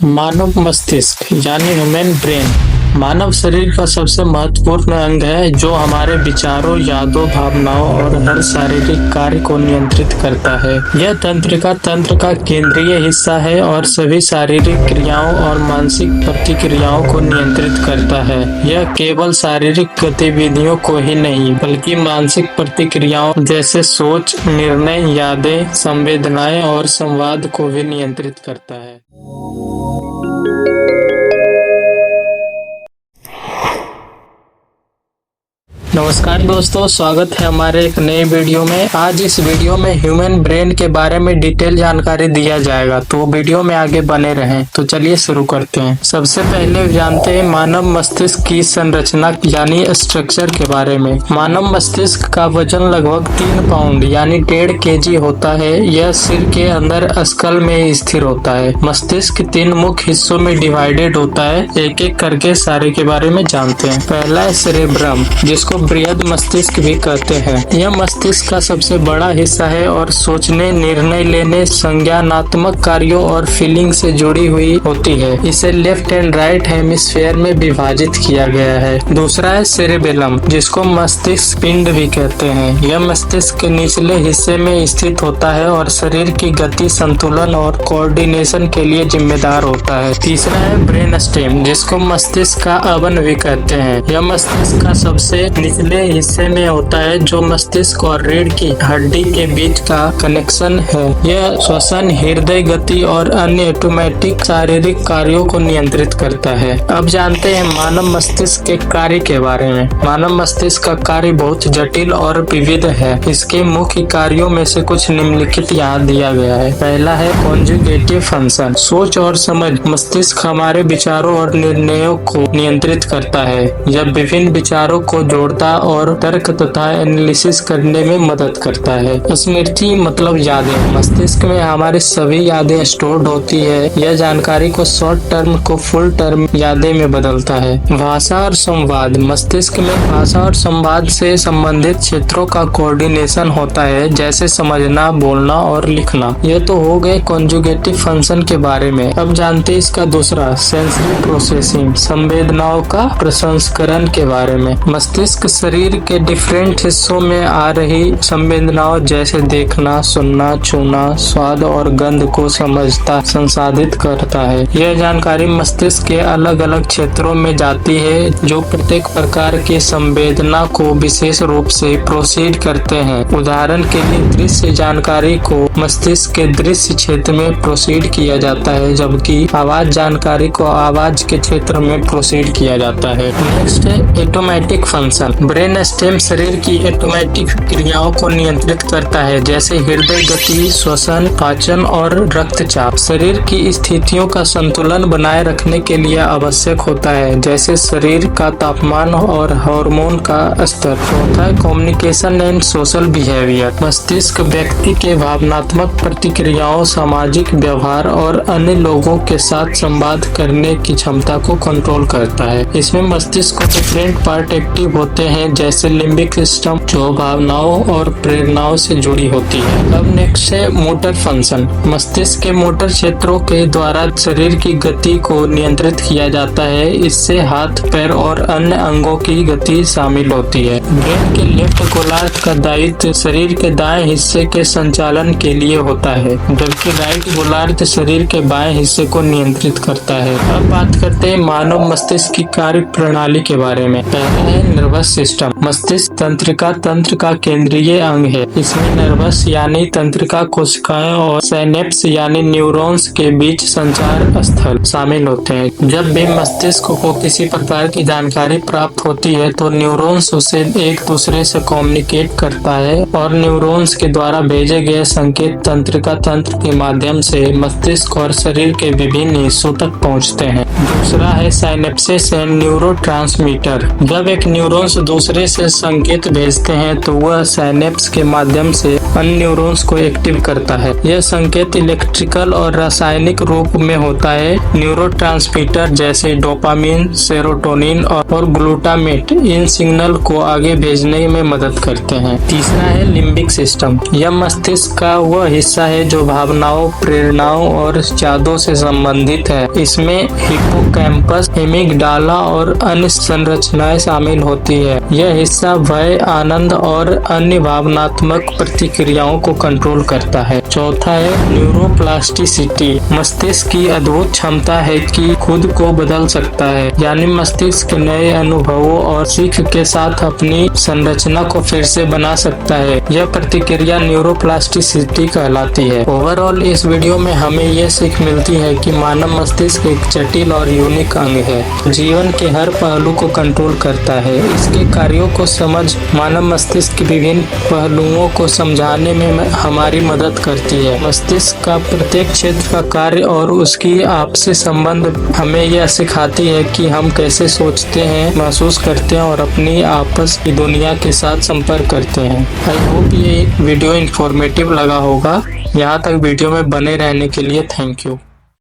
मानव मस्तिष्क यानी human brain मानव शरीर का सबसे महत्वपूर्ण अंग है जो हमारे विचारों, यादों, भावनाओं और हर शारीरिक कार्य को नियंत्रित करता है। यह तंत्र का केंद्रीय हिस्सा है और सभी शारीरिक क्रियाओं और मानसिक प्रतिक्रियाओं को नियंत्रित करता है। यह केवल शारीरिक गतिविधियों को ही नहीं बल्कि मानसिक प्रतिक्रियाओं जैसे सोच, निर्णय, यादें, संवेदनाएं और संवाद को भी नियंत्रित करता है। नमस्कार दोस्तों, स्वागत है हमारे एक नए वीडियो में। आज इस वीडियो में ह्यूमन ब्रेन के बारे में डिटेल जानकारी दिया जाएगा, तो वीडियो में आगे बने रहें। तो चलिए शुरू करते हैं। सबसे पहले जानते हैं मानव मस्तिष्क की संरचना यानी स्ट्रक्चर के बारे में। मानव मस्तिष्क का वजन लगभग 3 पाउंड यानी 1.5 kg होता है। यह सिर के अंदर स्कल में स्थिर होता है। मस्तिष्क 3 मुख्य हिस्सों में डिवाइडेड होता है। एक एक करके सारे के बारे में जानते हैं। पहला है सेरेब्रम, जिसको बृहद मस्तिष्क भी कहते हैं। यह मस्तिष्क का सबसे बड़ा हिस्सा है और सोचने, निर्णय लेने, संज्ञानात्मक कार्यों और फीलिंग से जुड़ी हुई होती है। इसे लेफ्ट एंड राइट हेमिस्फीयर में विभाजित किया गया है। दूसरा है सेरेबेलम, जिसको मस्तिष्क पिंड भी कहते हैं। यह मस्तिष्क के निचले हिस्से में स्थित होता है और शरीर की गति, संतुलन और कोऑर्डिनेशन के लिए जिम्मेदार होता है। तीसरा है ब्रेन स्टेम, जिसको मस्तिष्क का अवन भी कहते हैं। यह मस्तिष्क का सबसे निचले हिस्से में होता है जो मस्तिष्क और रीढ़ की हड्डी के बीच का कनेक्शन है। यह श्वसन, हृदय गति और अन्य ऑटोमेटिक शारीरिक कार्यों को नियंत्रित करता है। अब जानते हैं मानव मस्तिष्क के कार्य के बारे में। मानव मस्तिष्क का कार्य बहुत जटिल और विविध है। इसके मुख्य कार्यों में से कुछ निम्नलिखित यहाँ दिया गया है। पहला है कॉन्जुगेटिव फंक्शन, सोच और समझ। मस्तिष्क हमारे विचारों और निर्णयों को नियंत्रित करता है। यह विभिन्न विचारों को जोड़ता और तर्क तथा एनालिसिस करने में मदद करता है। स्मृति मतलब यादें। मस्तिष्क में हमारी सभी यादें स्टोर्ड होती है। यह जानकारी को शॉर्ट टर्म को फुल टर्म यादें में बदलता है। भाषा और संवाद। मस्तिष्क में भाषा और संवाद से संबंधित क्षेत्रों का कोऑर्डिनेशन होता है, जैसे समझना, बोलना और लिखना। यह तो हो गए कॉन्जुगेटिव फंक्शन के बारे में। अब जानते हैं इसका दूसरा, सेंसरी प्रोसेसिंग, संवेदनाओं का प्रसंस्करण के बारे में। मस्तिष्क शरीर के डिफरेंट हिस्सों में आ रही संवेदनाओं जैसे देखना, सुनना, छूना, स्वाद और गंध को समझता, संसाधित करता है। यह जानकारी मस्तिष्क के अलग अलग क्षेत्रों में जाती है जो प्रत्येक प्रकार की संवेदना को विशेष रूप से प्रोसीड करते हैं। उदाहरण के लिए दृश्य जानकारी को मस्तिष्क के दृश्य क्षेत्र में प्रोसीड किया जाता है, जबकि आवाज जानकारी को आवाज के क्षेत्र में प्रोसीड किया जाता है। नेक्स्ट है ऑटोमेटिक फंक्शन। ब्रेन स्टेम शरीर की ऑटोमेटिक क्रियाओं को नियंत्रित करता है, जैसे हृदय गति, श्वसन, पाचन और रक्तचाप। शरीर की स्थितियों का संतुलन बनाए रखने के लिए आवश्यक होता है, जैसे शरीर का तापमान और हार्मोन का स्तर। चौथा है कम्युनिकेशन एंड सोशल बिहेवियर। मस्तिष्क व्यक्ति के भावनात्मक प्रतिक्रियाओं, सामाजिक व्यवहार और अन्य लोगों के साथ संवाद करने की क्षमता को कंट्रोल करता है। इसमें मस्तिष्क को डिफरेंट पार्ट एक्टिव होते हैं, जैसे लिम्बिक सिस्टम जो भावनाओं और प्रेरणाओं से जुड़ी होती है। अब नेक्स्ट है मोटर फंक्शन। मस्तिष्क के मोटर क्षेत्रों के द्वारा शरीर की गति को नियंत्रित किया जाता है। इससे हाथ, पैर और अन्य अंगों की गति शामिल होती है। ब्रेन के लेफ्ट गोलार्ध का दायित्व शरीर के दाएं हिस्से के संचालन के लिए होता है, जबकि राइट गोलार्ध शरीर के बाएं हिस्से को नियंत्रित करता है। अब बात करते हैं मानव मस्तिष्क की कार्य प्रणाली के बारे में। पहला है नर्वस सिस्टम। मस्तिष्क तंत्र का केंद्रीय अंग है। इसमें नर्वस यानी तंत्रिका कोशिकाएं और साइनेप्स यानी न्यूरॉन्स के बीच संचार स्थल शामिल होते हैं। जब भी मस्तिष्क को किसी प्रकार की जानकारी प्राप्त होती है तो न्यूरॉन्स उसे एक दूसरे से कम्युनिकेट करता है और न्यूरॉन्स के द्वारा भेजे गए संकेत तंत्रिका तंत्र के माध्यम से मस्तिष्क और शरीर के विभिन्न हिस्सों तक पहुंचते हैं। दूसरा है साइनेप्सिस एंड न्यूरोट्रांसमीटर। जब एक न्यूरॉन्स दूसरे से संकेत भेजते हैं तो वह साइनेप्स के माध्यम से अन्य न्यूरॉन्स को एक्टिव करता है। यह संकेत इलेक्ट्रिकल और रासायनिक रूप में होता है। न्यूरोट्रांसमीटर जैसे डोपामिन, सेरोटोनिन और ग्लूटामेट इन सिग्नल को आगे भेजने में मदद करते हैं। तीसरा है लिम्बिक सिस्टम। यह मस्तिष्क का वह हिस्सा है जो भावनाओं, प्रेरणाओं और यादों से संबंधित है। इसमें हिप्पोकैम्पस, एमिगडाला और अन्य संरचनाएं शामिल होती है। यह हिस्सा भय, आनंद और अन्य भावनात्मक प्रतिक्रियाओं को कंट्रोल करता है। चौथा है न्यूरोप्लास्टिसिटी। मस्तिष्क की अद्भुत क्षमता है कि खुद को बदल सकता है, यानी मस्तिष्क नए अनुभवों और सीख के साथ अपनी संरचना को फिर से बना सकता है। यह प्रतिक्रिया न्यूरोप्लास्टिसिटी कहलाती है। ओवरऑल इस वीडियो में हमें यह सीख मिलती है कि मानव मस्तिष्क एक जटिल और यूनिक अंग है, जीवन के हर पहलू को कंट्रोल करता है। इसके कार्यों को समझ मानव मस्तिष्क के विभिन्न पहलुओं को समझाने में हमारी मदद करती है। मस्तिष्क का प्रत्येक क्षेत्र का कार्य और उसकी आपसी संबंध हमें यह सिखाती है कि हम कैसे सोचते हैं, महसूस करते हैं और अपनी आपस की दुनिया के साथ संपर्क करते हैं। आई होप ये वीडियो इंफॉर्मेटिव लगा होगा। यहाँ तक वीडियो में बने रहने के लिए थैंक यू।